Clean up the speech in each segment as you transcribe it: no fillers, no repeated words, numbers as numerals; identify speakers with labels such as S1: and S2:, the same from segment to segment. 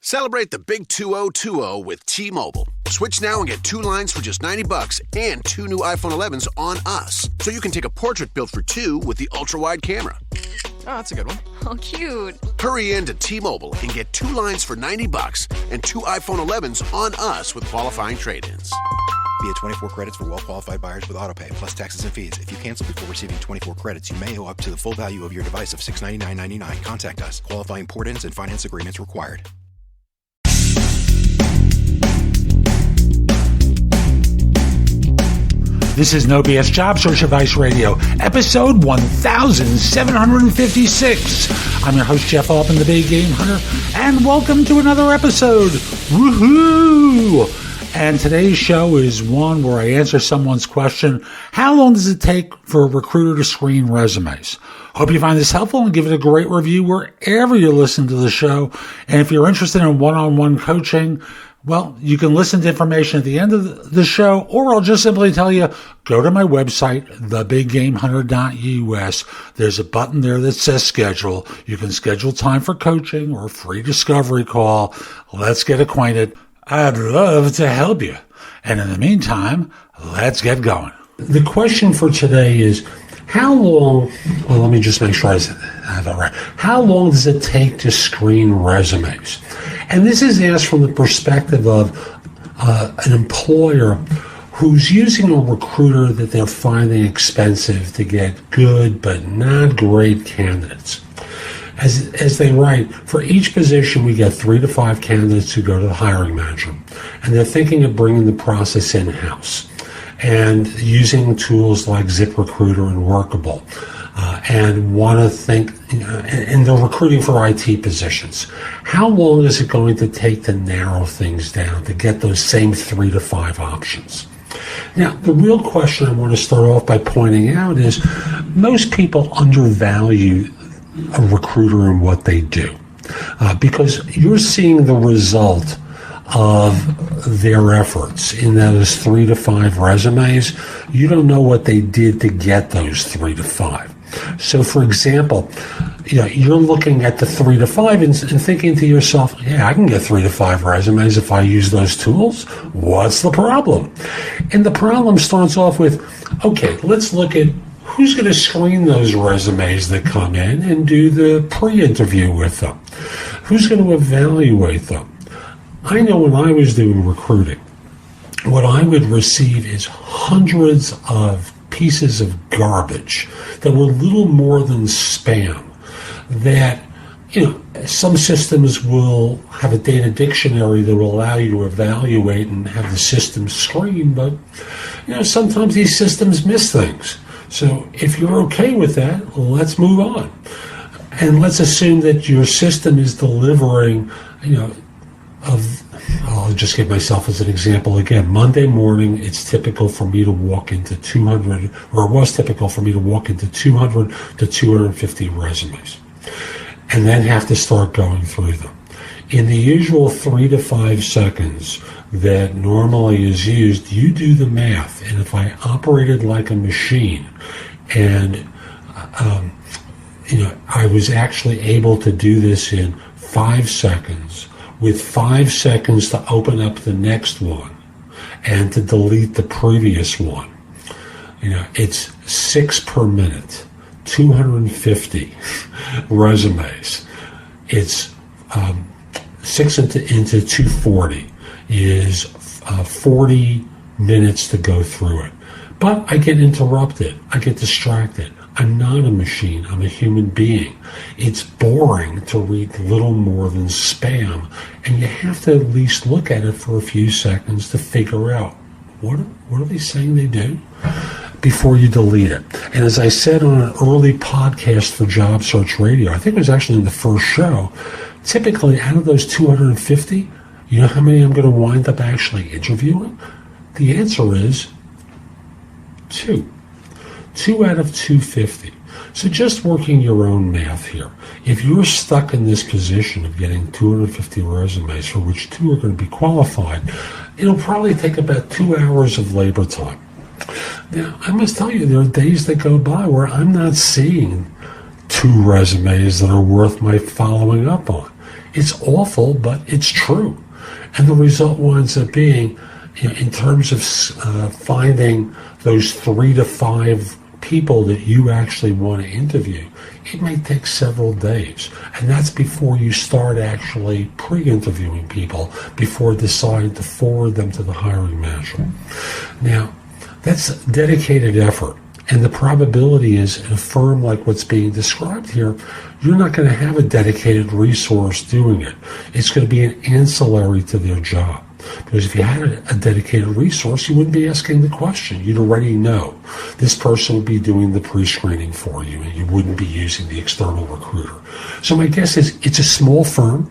S1: Celebrate the big 2020 with T-Mobile. Switch now and get 2 lines for just $90 and 2 new iPhone 11s on us. So you can take a portrait built for 2 with the ultra-wide camera.
S2: Oh, that's a good one.
S3: Oh, cute.
S1: Hurry in to T-Mobile and get 2 lines for $90 and 2 iPhone 11s on us with qualifying trade-ins.
S4: Via 24 credits for well-qualified buyers with autopay, plus taxes and fees. If you cancel before receiving 24 credits, you may owe up to the full value of your device of $699.99. Contact us. Qualifying port-ins and finance agreements required.
S5: This is No BS Job Search Advice Radio, episode 1756. I'm your host, Jeff Altman, the Big Game Hunter, and welcome to another episode. Woohoo! And today's show is one where I answer someone's question, how long does it take for a recruiter to screen resumes? Hope you find this helpful and give it a great review wherever you listen to the show. And if you're interested in one-on-one coaching, well, you can listen to information at the end of the show, or I'll just simply tell you, go to my website, thebiggamehunter.us. There's a button there that says schedule. You can schedule time for coaching or a free discovery call. Let's get acquainted. I'd love to help you. And in the meantime, let's get going. The question for today is, how long, well, let me just make sure I have that right. How long does it take to screen resumes? And this is asked from the perspective of an employer who's using a recruiter that they're finding expensive to get good but not great candidates. As they write, for each position we get 3 to 5 candidates who go to the hiring manager, and they're thinking of bringing the process in-house and using tools like ZipRecruiter and Workable, and want to think, and they're recruiting for IT positions. How long is it going to take to narrow things down to get those same 3 to 5 options? Now, the real question I want to start off by pointing out is most people undervalue a recruiter and what they do, because you're seeing the result of their efforts in those 3 to 5 resumes. You don't know what they did to get those 3 to 5. So, for example, you're looking at the 3 to 5 and thinking to yourself, yeah, I can get 3 to 5 resumes if I use those tools. What's the problem? And the problem starts off with, okay, let's look at who's going to screen those resumes that come in and do the pre-interview with them. Who's going to evaluate them? I know when I was doing recruiting, what I would receive is hundreds of pieces of garbage that were little more than spam that, some systems will have a data dictionary that will allow you to evaluate and have the system screen, but, sometimes these systems miss things. So if you're okay with that, let's move on. And let's assume that your system is delivering, I'll just give myself as an example again. Monday morning, it's typical for me to walk into 200, or it was typical for me to walk into 200 to 250 resumes, and then have to start going through them. In the usual 3 to 5 seconds that normally is used, you do the math. And if I operated like a machine and, I was actually able to do this in 5 seconds, with 5 seconds to open up the next one and to delete the previous one. It's 6 per minute, 250 resumes. It's 6 into 240 is 40 minutes to go through it. But I get interrupted. I get distracted. I'm not a machine. I'm a human being. It's boring to read little more than spam, and you have to at least look at it for a few seconds to figure out what are they saying they do before you delete it. And as I said on an early podcast for Job Search Radio, I think it was actually in the first show, typically out of those 250, you know how many I'm going to wind up actually interviewing? The answer is 2. 2 out of 250. So just working your own math here. If you're stuck in this position of getting 250 resumes for which 2 are going to be qualified, it'll probably take about 2 hours of labor time. Now, I must tell you, there are days that go by where I'm not seeing 2 resumes that are worth my following up on. It's awful, but it's true. And the result winds up being, in terms of finding those 3 to 5 people that you actually want to interview, it may take several days. And that's before you start actually pre-interviewing people, before deciding to forward them to the hiring manager. Now, that's dedicated effort. And the probability is, in a firm like what's being described here, you're not going to have a dedicated resource doing it. It's going to be an ancillary to their job. Because if you had a dedicated resource, you wouldn't be asking the question. You'd already know. This person would be doing the pre-screening for you, and you wouldn't be using the external recruiter. So my guess is it's a small firm.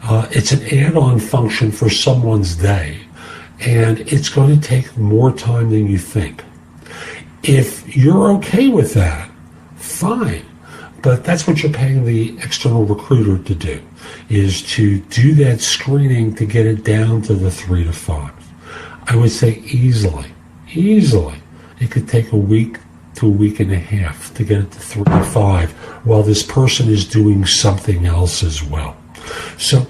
S5: It's an add-on function for someone's day, and it's going to take more time than you think. If you're okay with that, fine. But that's what you're paying the external recruiter to do, is to do that screening to get it down to the 3 to 5. I would say easily, it could take a week to a week and a half to get it to 3 to 5 while this person is doing something else as well. So,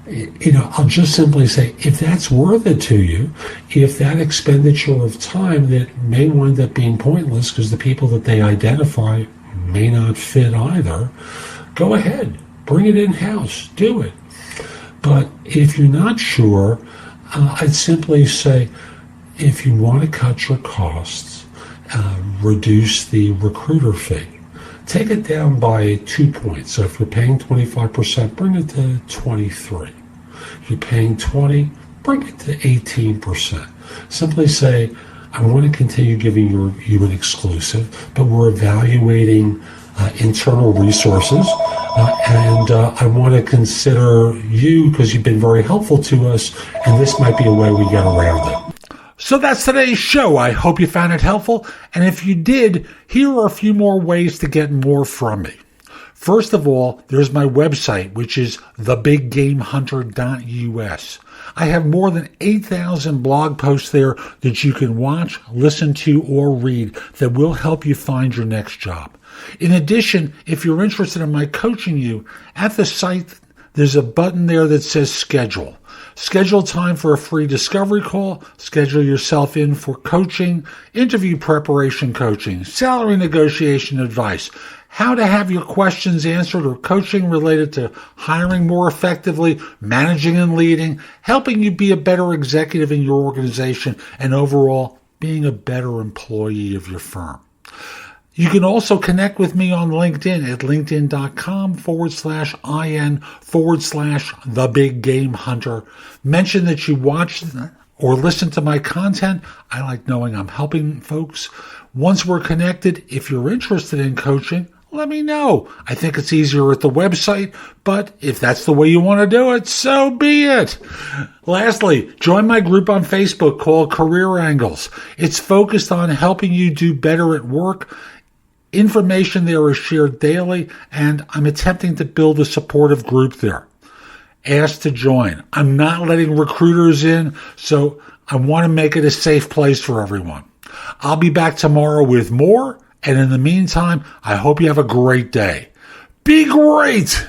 S5: I'll just simply say, if that's worth it to you, if that expenditure of time that may wind up being pointless because the people that they identify may not fit either, go ahead, bring it in-house, do it. But if you're not sure, I'd simply say, if you want to cut your costs, reduce the recruiter fee. Take it down by 2 points. So if you're paying 25%, bring it to 23. If you're paying 20, bring it to 18%. Simply say, I want to continue giving you an exclusive, but we're evaluating internal resources, and I want to consider you because you've been very helpful to us, and this might be a way we get around it. So that's today's show. I hope you found it helpful. And if you did, here are a few more ways to get more from me. First of all, there's my website, which is thebiggamehunter.us. I have more than 8,000 blog posts there that you can watch, listen to, or read that will help you find your next job. In addition, if you're interested in my coaching you, at the site, there's a button there that says schedule. Schedule time for a free discovery call, schedule yourself in for coaching, interview preparation coaching, salary negotiation advice, how to have your questions answered, or coaching related to hiring more effectively, managing and leading, helping you be a better executive in your organization, and overall being a better employee of your firm. You can also connect with me on LinkedIn at linkedin.com/IN/TheBigGameHunter. Mention that you watched or listen to my content. I like knowing I'm helping folks. Once we're connected, if you're interested in coaching, let me know. I think it's easier at the website, but if that's the way you want to do it, so be it. Lastly, join my group on Facebook called Career Angles. It's focused on helping you do better at work. Information there is shared daily, and I'm attempting to build a supportive group there. Ask to join. I'm not letting recruiters in, so I want to make it a safe place for everyone. I'll be back tomorrow with more. And in the meantime, I hope you have a great day. Be great!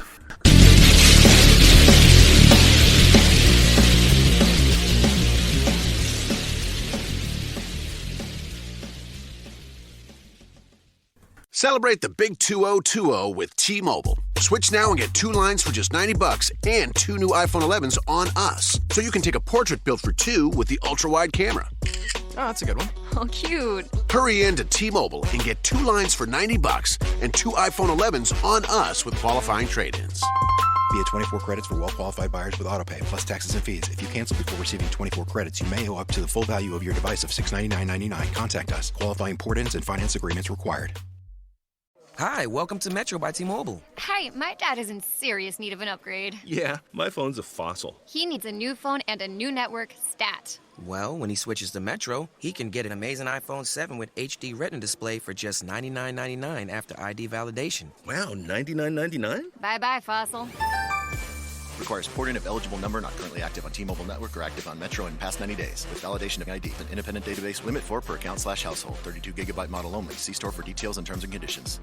S1: Celebrate the big 2020 with T-Mobile. Switch now and get 2 lines for just $90 and 2 new iPhone 11s on us. So you can take a portrait built for 2 with the ultra-wide camera.
S2: Oh, that's a good one.
S3: Oh, cute.
S1: Hurry in to T-Mobile and get 2 lines for $90 and 2 iPhone 11s on us with qualifying trade-ins.
S4: Via 24 credits for well-qualified buyers with autopay, plus taxes and fees. If you cancel before receiving 24 credits, you may owe up to the full value of your device of $699.99. Contact us. Qualifying port-ins and finance agreements required.
S2: Hi, welcome to Metro by T-Mobile.
S3: Hi, my dad is in serious need of an upgrade.
S6: Yeah, my phone's a fossil.
S3: He needs a new phone and a new network stat.
S2: Well, when he switches to Metro, he can get an amazing iPhone 7 with HD Retina display for just $99.99 after ID validation.
S6: Wow, $99.99?
S3: Bye-bye, Fossil.
S7: Requires port-in of eligible number not currently active on T-Mobile network or active on Metro in past 90 days. With validation of ID. An independent database limit 4 per account/household. 32 gigabyte model only. See store for details and terms and conditions.